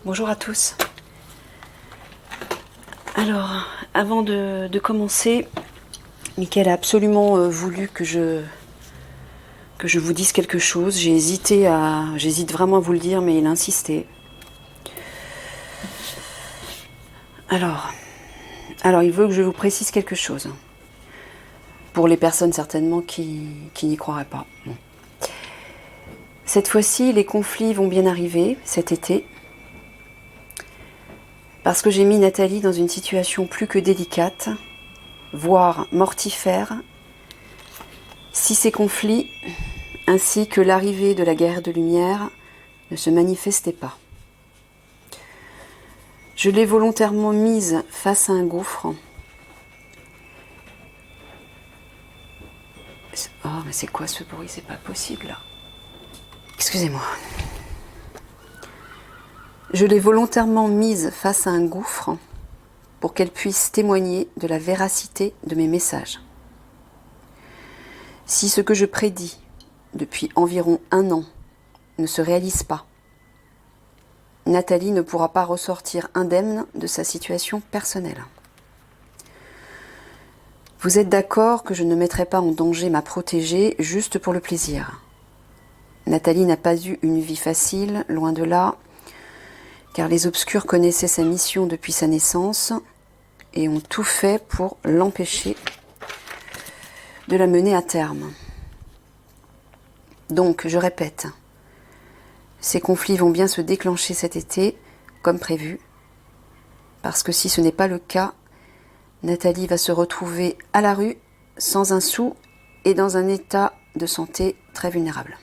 Bonjour à tous. Alors, avant de commencer, Mickaël a absolument voulu que je vous dise quelque chose. J'hésite vraiment à vous le dire, mais il a insisté. Alors, il veut que je vous précise quelque chose. Pour les personnes certainement qui n'y croiraient pas. Bon. Cette fois-ci, les conflits vont bien arriver cet été. Parce que j'ai mis Nathalie dans une situation plus que délicate, voire mortifère, si ces conflits, ainsi que l'arrivée de la guerre de lumière, ne se manifestaient pas. Je l'ai volontairement mise face à un gouffre. Oh, mais c'est quoi ce bruit? C'est pas possible, là. Excusez-moi. Je l'ai volontairement mise face à un gouffre pour qu'elle puisse témoigner de la véracité de mes messages. Si ce que je prédis depuis environ 1 an ne se réalise pas, Nathalie ne pourra pas ressortir indemne de sa situation personnelle. Vous êtes d'accord que je ne mettrai pas en danger ma protégée juste pour le plaisir. Nathalie n'a pas eu une vie facile, loin de là, car les obscurs connaissaient sa mission depuis sa naissance et ont tout fait pour l'empêcher de la mener à terme. Donc, je répète, ces conflits vont bien se déclencher cet été, comme prévu, parce que si ce n'est pas le cas, Nathalie va se retrouver à la rue, sans un sou et dans un état de santé très vulnérable.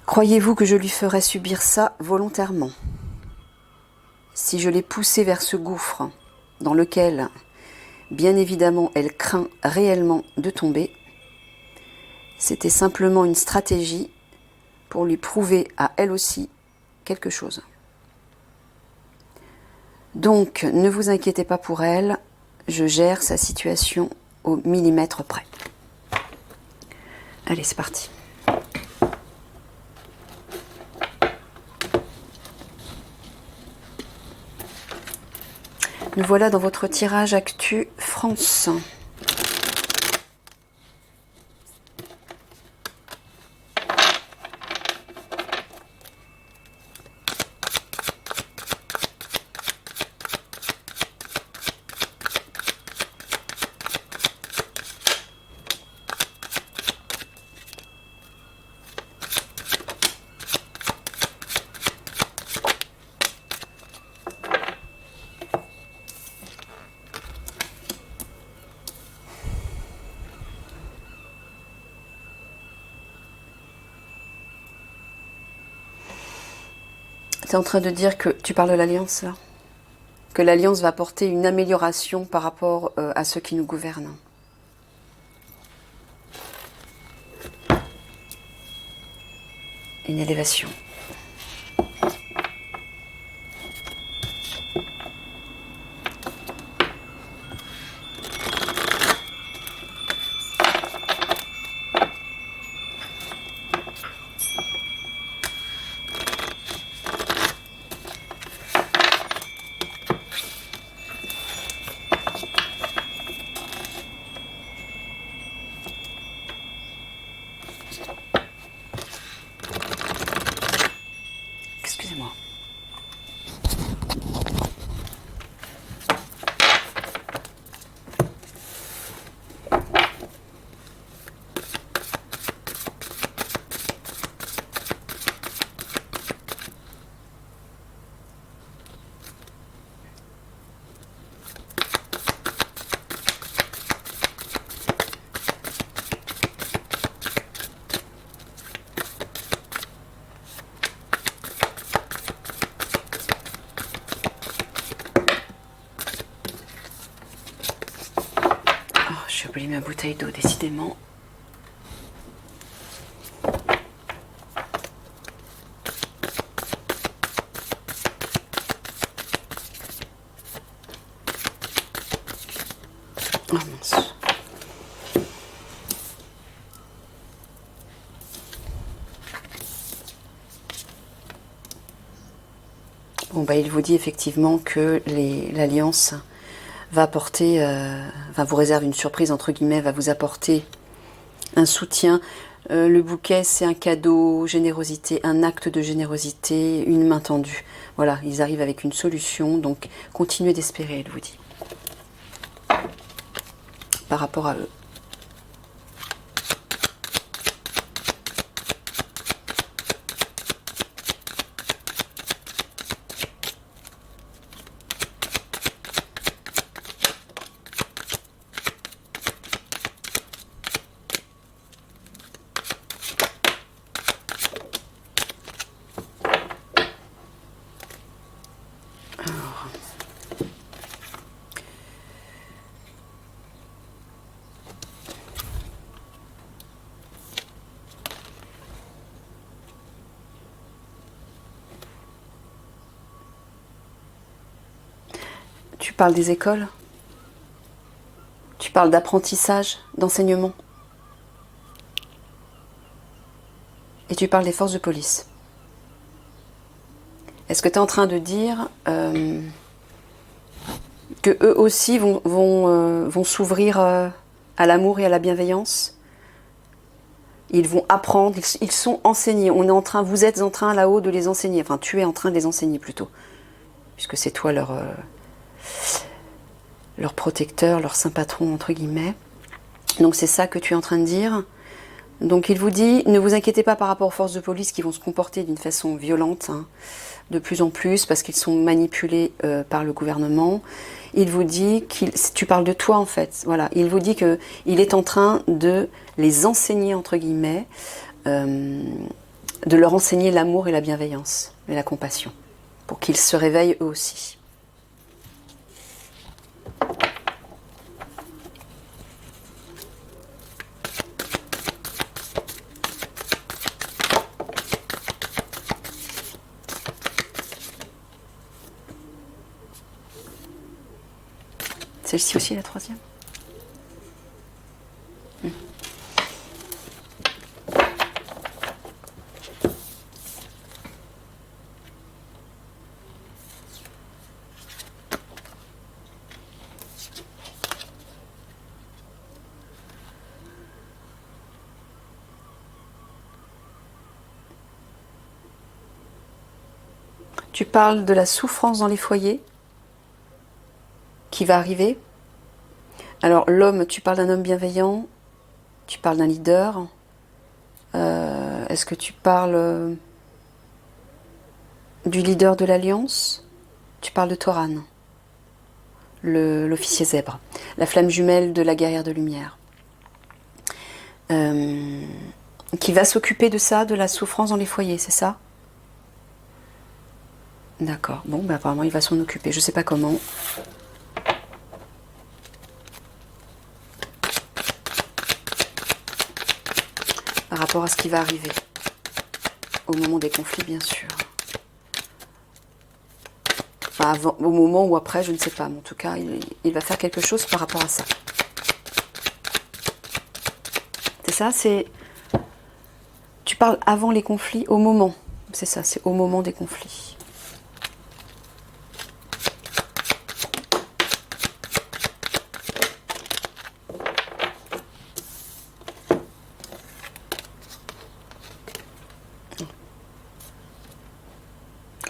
Croyez-vous que je lui ferais subir ça volontairement? Si je l'ai poussée vers ce gouffre, dans lequel, bien évidemment, elle craint réellement de tomber, c'était simplement une stratégie pour lui prouver à elle aussi quelque chose. Donc, ne vous inquiétez pas pour elle, je gère sa situation au millimètre près. Allez, c'est parti. Nous voilà dans votre tirage Actu France. Tu es en train de dire que tu parles de l'Alliance, là? Que l'Alliance va apporter une amélioration par rapport à ceux qui nous gouvernent. Une élévation. Excusez-moi. J'ai oublié ma bouteille d'eau, décidément. Oh mince. Bon, bah, il vous dit effectivement que l'Alliance va apporter, vous réserve une surprise, entre guillemets, va vous apporter un soutien. Le bouquet, c'est un cadeau, générosité, un acte de générosité, une main tendue. Voilà, ils arrivent avec une solution, donc continuez d'espérer, elle vous dit. Par rapport à eux. Tu parles des écoles? Tu parles d'apprentissage, d'enseignement? Et tu parles des forces de police. Est-ce que tu es en train de dire que eux aussi vont s'ouvrir à l'amour et à la bienveillance? Ils vont apprendre, ils sont enseignés. Vous êtes en train là-haut de les enseigner. Enfin, tu es en train de les enseigner plutôt. Puisque c'est toi leur protecteur, leur saint patron, entre guillemets. Donc c'est ça que tu es en train de dire. Donc il vous dit, ne vous inquiétez pas par rapport aux forces de police qui vont se comporter d'une façon violente, hein, de plus en plus, parce qu'ils sont manipulés par le gouvernement. Il vous dit tu parles de toi en fait, voilà. Il vous dit qu'il est en train de les enseigner, entre guillemets, de leur enseigner l'amour et la bienveillance, et la compassion, pour qu'ils se réveillent eux aussi. Celle-ci aussi, la troisième. Tu parles de la souffrance dans les foyers qui va arriver. Alors l'homme, tu parles d'un homme bienveillant, tu parles d'un leader. Est-ce que tu parles du leader de l'Alliance? Tu parles de Toran, l'officier zèbre, la flamme jumelle de la guerrière de lumière, qui va s'occuper de ça, de la souffrance dans les foyers, c'est ça? D'accord, bon, ben apparemment il va s'en occuper, je sais pas comment. Par rapport à ce qui va arriver, au moment des conflits bien sûr. Enfin, avant, au moment ou après, je ne sais pas, mais en tout cas, il va faire quelque chose par rapport à ça. C'est ça, c'est... Tu parles avant les conflits, au moment. C'est ça, c'est au moment des conflits.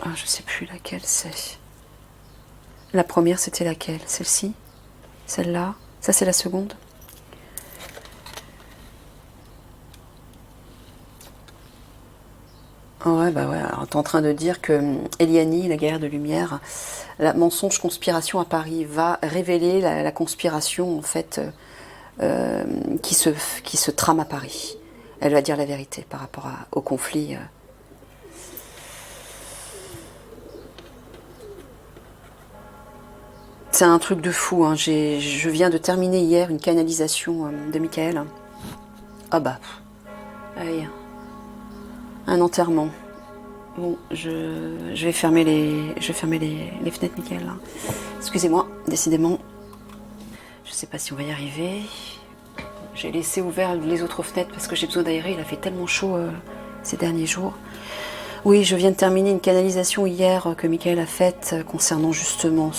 Ah, je sais plus laquelle c'est. La première, c'était laquelle? Celle-ci? Celle-là? Ça, c'est la seconde? Ouais, bah ouais. Alors, t'es en train de dire que Eliani, la guerrière de lumière, la mensonge conspiration à Paris, va révéler la conspiration, en fait, qui se trame à Paris. Elle va dire la vérité par rapport au conflit. C'est un truc de fou, hein. Je viens de terminer hier une canalisation de Michael. Ah bah, allez, un enterrement. Bon, je vais fermer les fenêtres, Michael. Là. Excusez-moi, décidément. Je sais pas si on va y arriver. J'ai laissé ouvert les autres fenêtres parce que j'ai besoin d'aérer. Il a fait tellement chaud ces derniers jours. Oui, je viens de terminer une canalisation hier que Michael a faite concernant justement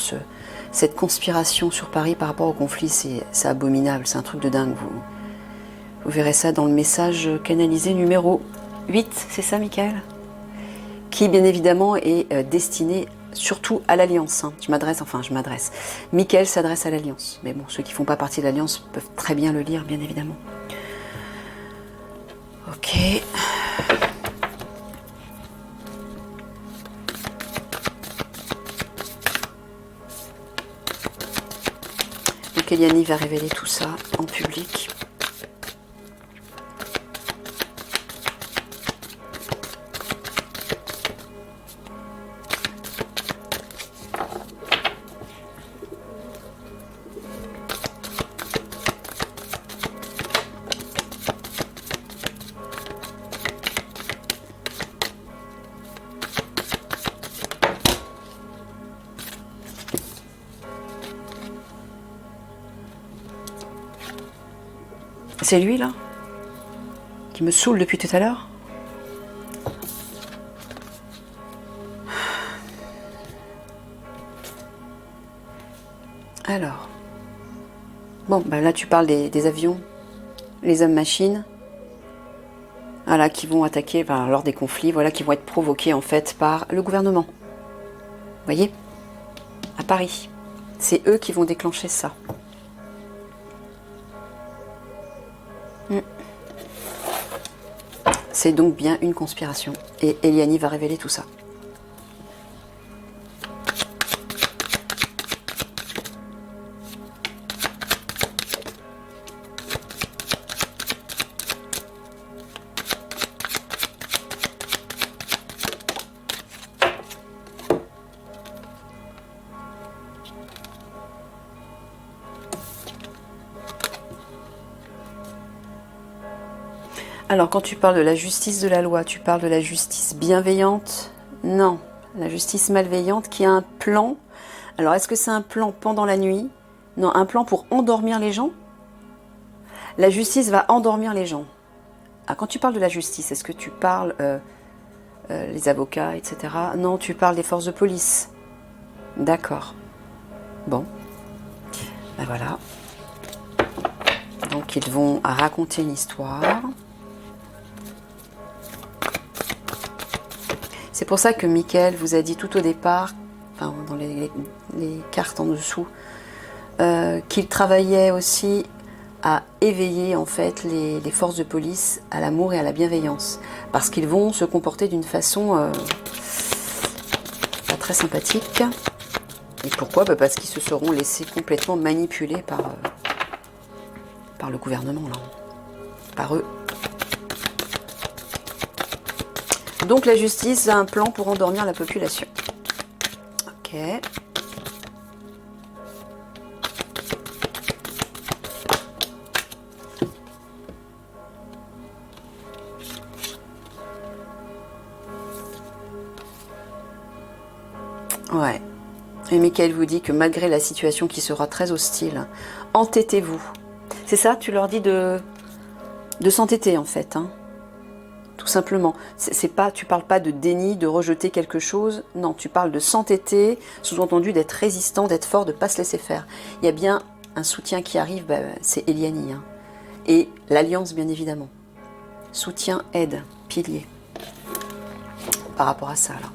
cette conspiration sur Paris par rapport au conflit. C'est abominable, c'est un truc de dingue. Vous verrez ça dans le message canalisé numéro 8, c'est ça Michael? Qui bien évidemment est destiné surtout à l'Alliance. Hein. Michael s'adresse à l'Alliance. Mais bon, ceux qui ne font pas partie de l'Alliance peuvent très bien le lire, bien évidemment. Ok. Donc Eliani va révéler tout ça en public. C'est lui là qui me saoule depuis tout à l'heure. Alors, bon, ben là tu parles des avions, les hommes-machines, voilà, qui vont attaquer lors des conflits, voilà, qui vont être provoqués en fait par le gouvernement. Vous voyez, à Paris, c'est eux qui vont déclencher ça. C'est donc bien une conspiration. Et Eliani va révéler tout ça. Alors, quand tu parles de la justice de la loi, tu parles de la justice bienveillante? Non, la justice malveillante qui a un plan. Alors, est-ce que c'est un plan pendant la nuit? Non, un plan pour endormir les gens? La justice va endormir les gens. Ah, quand tu parles de la justice, est-ce que tu parles les avocats, etc. Non, tu parles des forces de police. D'accord. Bon. Ben voilà. Donc, ils vont raconter une histoire. C'est pour ça que Michael vous a dit tout au départ, enfin dans les cartes en dessous, qu'il travaillait aussi à éveiller en fait les forces de police à l'amour et à la bienveillance, parce qu'ils vont se comporter d'une façon pas très sympathique. Et pourquoi? Parce qu'ils se seront laissés complètement manipuler par le gouvernement, là, par eux. Donc la justice a un plan pour endormir la population. Ok. Ouais. Et Michael vous dit que malgré la situation qui sera très hostile, entêtez-vous. C'est ça, tu leur dis de s'entêter en fait, hein. Tout simplement. Tu parles pas de déni, de rejeter quelque chose. Non, tu parles de s'entêter, sous-entendu d'être résistant, d'être fort, de ne pas se laisser faire. Il y a bien un soutien qui arrive, c'est Eliani. Hein. Et l'Alliance, bien évidemment. Soutien, aide, pilier. Par rapport à ça, là.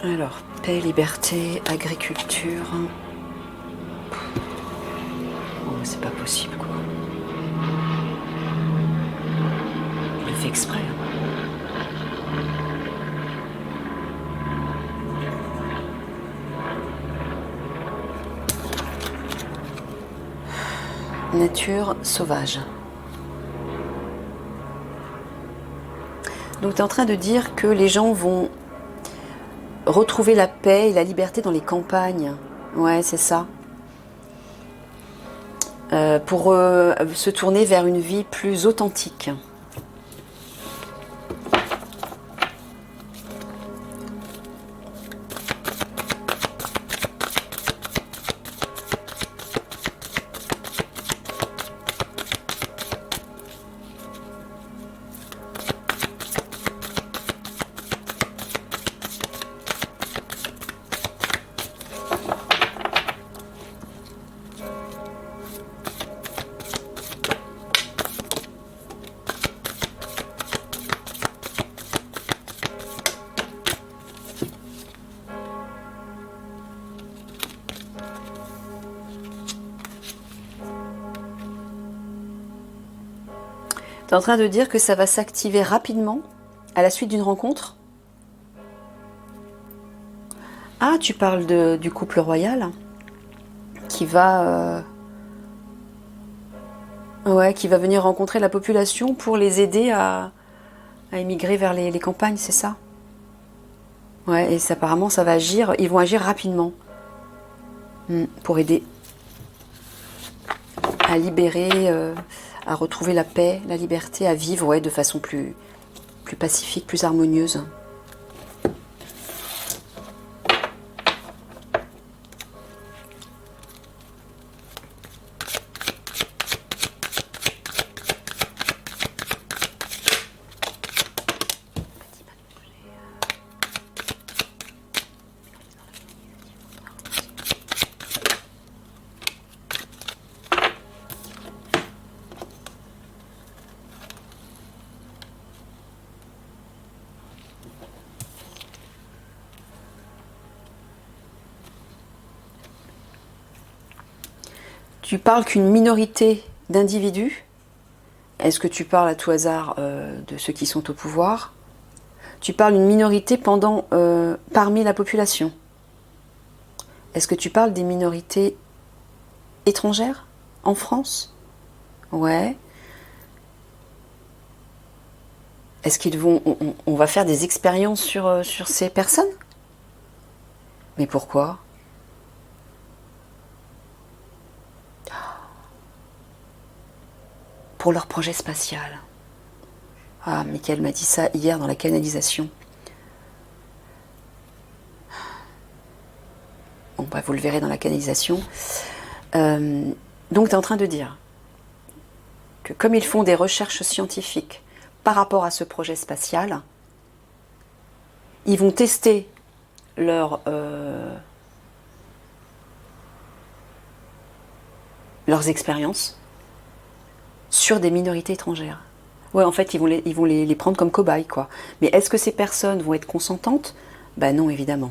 Alors, paix, liberté, agriculture. Oh, c'est pas possible, quoi. Il le fait exprès. Nature sauvage. Donc, tu es en train de dire que les gens vont retrouver la paix et la liberté dans les campagnes. Ouais, c'est ça. pour se tourner vers une vie plus authentique. Tu es en train de dire que ça va s'activer rapidement à la suite d'une rencontre? Ah, tu parles du couple royal qui va, ouais, qui va venir rencontrer la population pour les aider à émigrer vers les campagnes, c'est ça? Ouais, et apparemment ça va agir, ils vont agir rapidement pour aider à libérer, à retrouver la paix, la liberté, à vivre, ouais, de façon plus pacifique, plus harmonieuse. Tu parles qu'une minorité d'individus. Est-ce que tu parles à tout hasard de ceux qui sont au pouvoir? Tu parles d'une minorité parmi la population. Est-ce que tu parles des minorités étrangères en France? Ouais. Est-ce qu'ils vont... on va faire des expériences sur ces personnes? Mais pourquoi? Pour leur projet spatial. Ah, Mickaël m'a dit ça hier dans la canalisation. Bon, bah, vous le verrez dans la canalisation. Donc, tu es en train de dire que comme ils font des recherches scientifiques par rapport à ce projet spatial, ils vont tester leurs expériences sur des minorités étrangères. Ouais, en fait, ils vont les prendre comme cobayes, quoi. Mais est-ce que ces personnes vont être consentantes? Ben non, évidemment.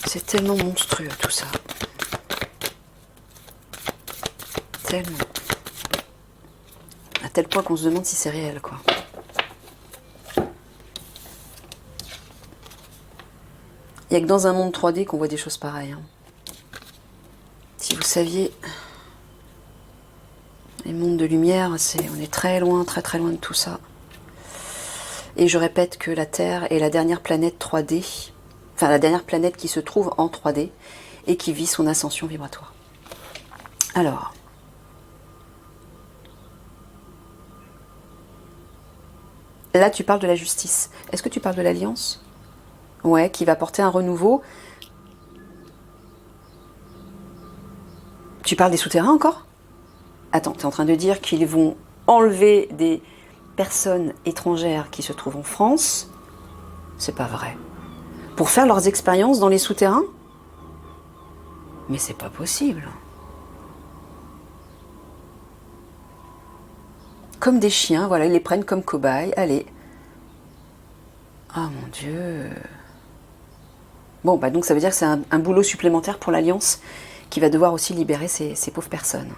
C'est tellement monstrueux tout ça. Tellement. À tel point qu'on se demande si c'est réel, quoi. Il n'y a que dans un monde 3D qu'on voit des choses pareilles. Hein. Si vous saviez, les mondes de lumière, on est très loin de tout ça. Et je répète que la Terre est la dernière planète 3D, enfin la dernière planète qui se trouve en 3D et qui vit son ascension vibratoire. Alors, là tu parles de la justice. Est-ce que tu parles de l'Alliance? Ouais, qui va porter un renouveau. Tu parles des souterrains encore? Attends, tu es en train de dire qu'ils vont enlever des personnes étrangères qui se trouvent en France? C'est pas vrai. Pour faire leurs expériences dans les souterrains? Mais c'est pas possible. Comme des chiens, voilà, ils les prennent comme cobayes. Allez. Ah mon Dieu. Bon, bah donc ça veut dire que c'est un boulot supplémentaire pour l'Alliance qui va devoir aussi libérer ces pauvres personnes.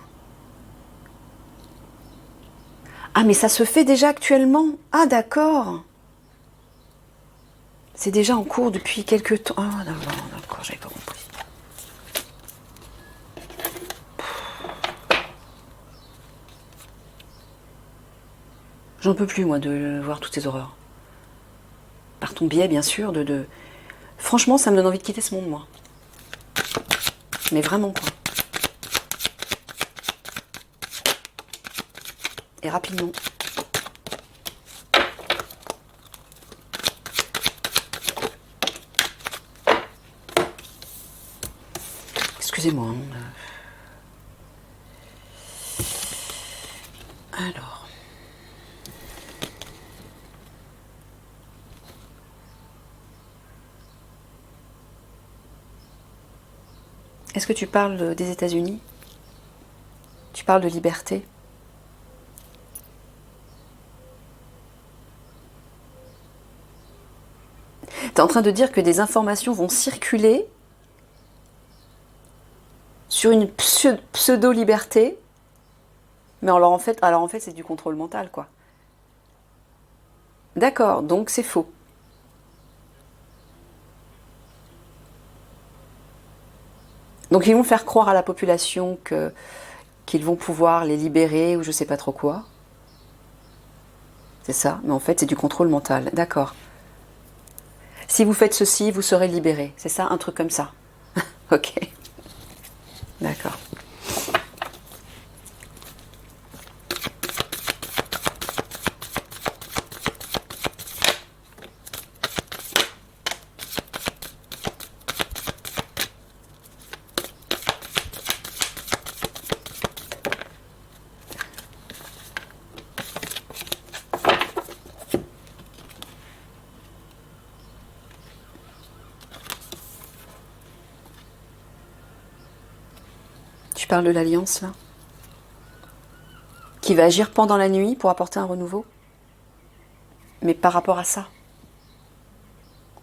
Ah, mais ça se fait déjà actuellement? Ah, d'accord. C'est déjà en cours depuis quelques temps. Ah, d'accord, j'avais pas compris. J'en peux plus, moi, de voir toutes ces horreurs. Par ton biais, bien sûr, Franchement, ça me donne envie de quitter ce monde, moi. Mais vraiment, quoi. Et rapidement. Excusez-moi. Alors. Est-ce que tu parles des États-Unis? Tu parles de liberté? Tu es en train de dire que des informations vont circuler sur une pseudo-liberté, mais alors en fait c'est du contrôle mental, quoi. D'accord, donc c'est faux. Donc ils vont faire croire à la population qu'ils vont pouvoir les libérer ou je sais pas trop quoi. C'est ça, mais en fait c'est du contrôle mental, d'accord. Si vous faites ceci, vous serez libéré, c'est ça, un truc comme ça. Ok, d'accord. Tu parles de l'Alliance, là? Qui va agir pendant la nuit pour apporter un renouveau? Mais par rapport à ça?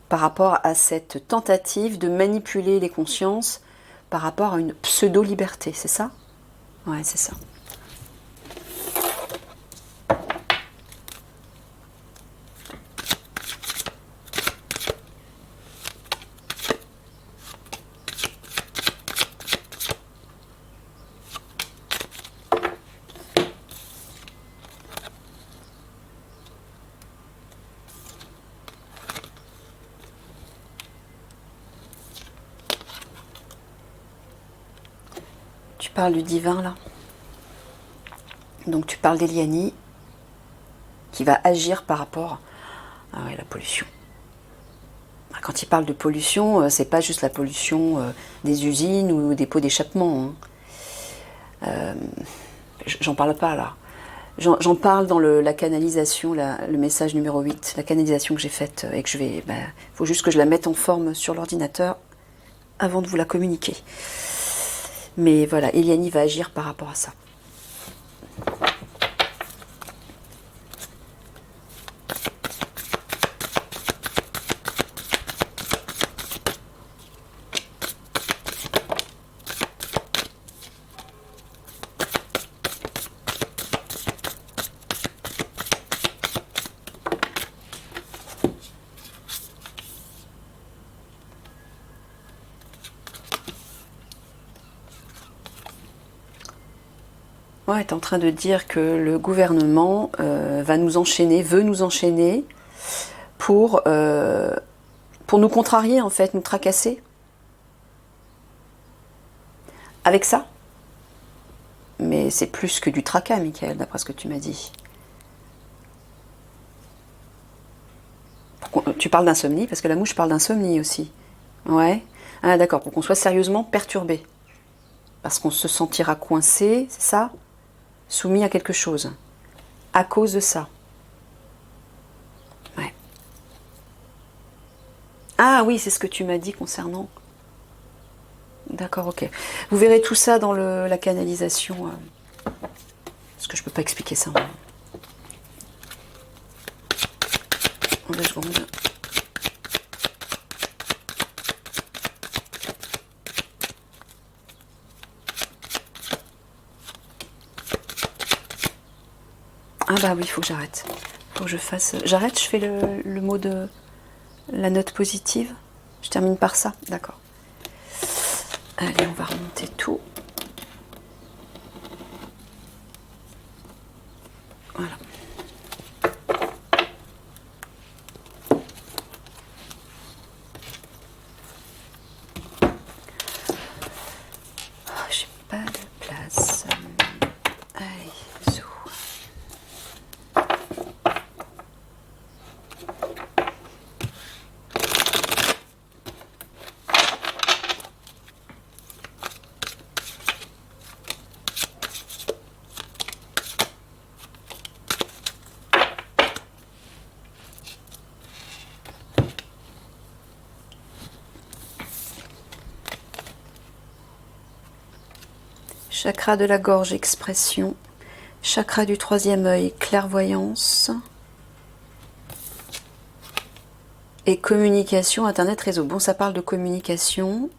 Par rapport à cette tentative de manipuler les consciences par rapport à une pseudo-liberté, c'est ça? Ouais, c'est ça. Tu parles du divin, là? Donc tu parles d'Eliani qui va agir par rapport à la pollution. Quand il parle de pollution, c'est pas juste la pollution des usines ou des pots d'échappement. J'en parle pas là. J'en parle dans la canalisation, le message numéro 8, la canalisation que j'ai faite et que je vais... faut juste que je la mette en forme sur l'ordinateur avant de vous la communiquer. Mais voilà, Eliani va agir par rapport à ça. Ouais, tu es en train de dire que le gouvernement veut nous enchaîner pour nous contrarier, en fait, nous tracasser. Avec ça. Mais c'est plus que du tracas, Michael, d'après ce que tu m'as dit. Tu parles d'insomnie, parce que la mouche parle d'insomnie aussi. Ouais. Ah, d'accord, pour qu'on soit sérieusement perturbé. Parce qu'on se sentira coincé, c'est ça? Soumis à quelque chose. À cause de ça. Ouais. Ah oui, c'est ce que tu m'as dit concernant... D'accord, ok. Vous verrez tout ça dans la canalisation. Parce que je peux pas expliquer ça. En 2 secondes. Ah bah oui, il faut que j'arrête. Faut que je fasse... J'arrête, je fais le mot de la note positive. Je termine par ça, d'accord. Allez, on va remonter tout. Voilà. Oh, j'ai pas de place. Allez, zou. Chakra de la gorge, expression. Chakra du troisième œil, clairvoyance. Et communication, internet, réseau. Bon, ça parle de communication.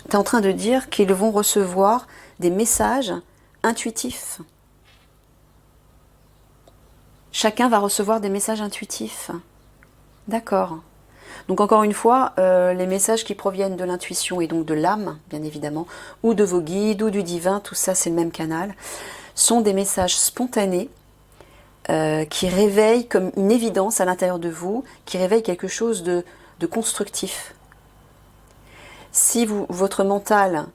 Tu es en train de dire qu'ils vont recevoir des messages intuitifs. Chacun va recevoir des messages intuitifs. D'accord. Donc encore une fois, les messages qui proviennent de l'intuition et donc de l'âme, bien évidemment, ou de vos guides, ou du divin, tout ça c'est le même canal, sont des messages spontanés qui réveillent comme une évidence à l'intérieur de vous, qui réveillent quelque chose de constructif. Si votre mental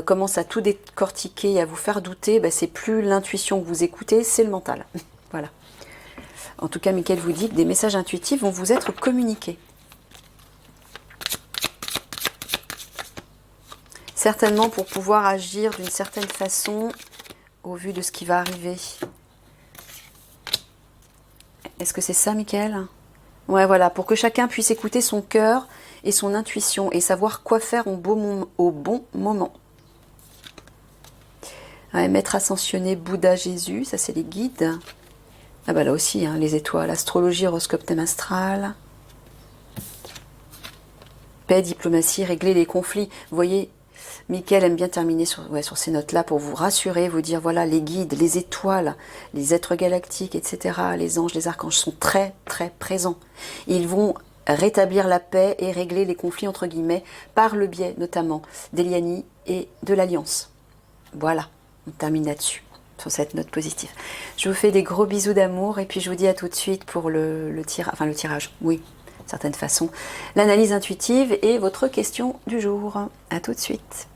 commence à tout décortiquer et à vous faire douter, ben, c'est plus l'intuition que vous écoutez, c'est le mental. Voilà. En tout cas, Mickaël vous dit que des messages intuitifs vont vous être communiqués. Certainement pour pouvoir agir d'une certaine façon au vu de ce qui va arriver. Est-ce que c'est ça, Mickaël? Ouais, voilà, pour que chacun puisse écouter son cœur et son intuition et savoir quoi faire au bon moment. Ouais, Maître ascensionné, Bouddha, Jésus, ça c'est les guides. Ah bah là aussi, hein, les étoiles, astrologie, horoscope, thème astral. Paix, diplomatie, régler les conflits. Vous voyez, Mickaël aime bien terminer sur ces notes-là pour vous rassurer, vous dire, voilà, les guides, les étoiles, les êtres galactiques, etc., les anges, les archanges sont très, très présents. Ils vont rétablir la paix et régler les conflits, entre guillemets, par le biais, notamment, d'Eliani et de l'Alliance. Voilà, on termine là-dessus, sur cette note positive. Je vous fais des gros bisous d'amour, et puis je vous dis à tout de suite pour le tirage, oui, certaine façon, l'analyse intuitive et votre question du jour. À tout de suite.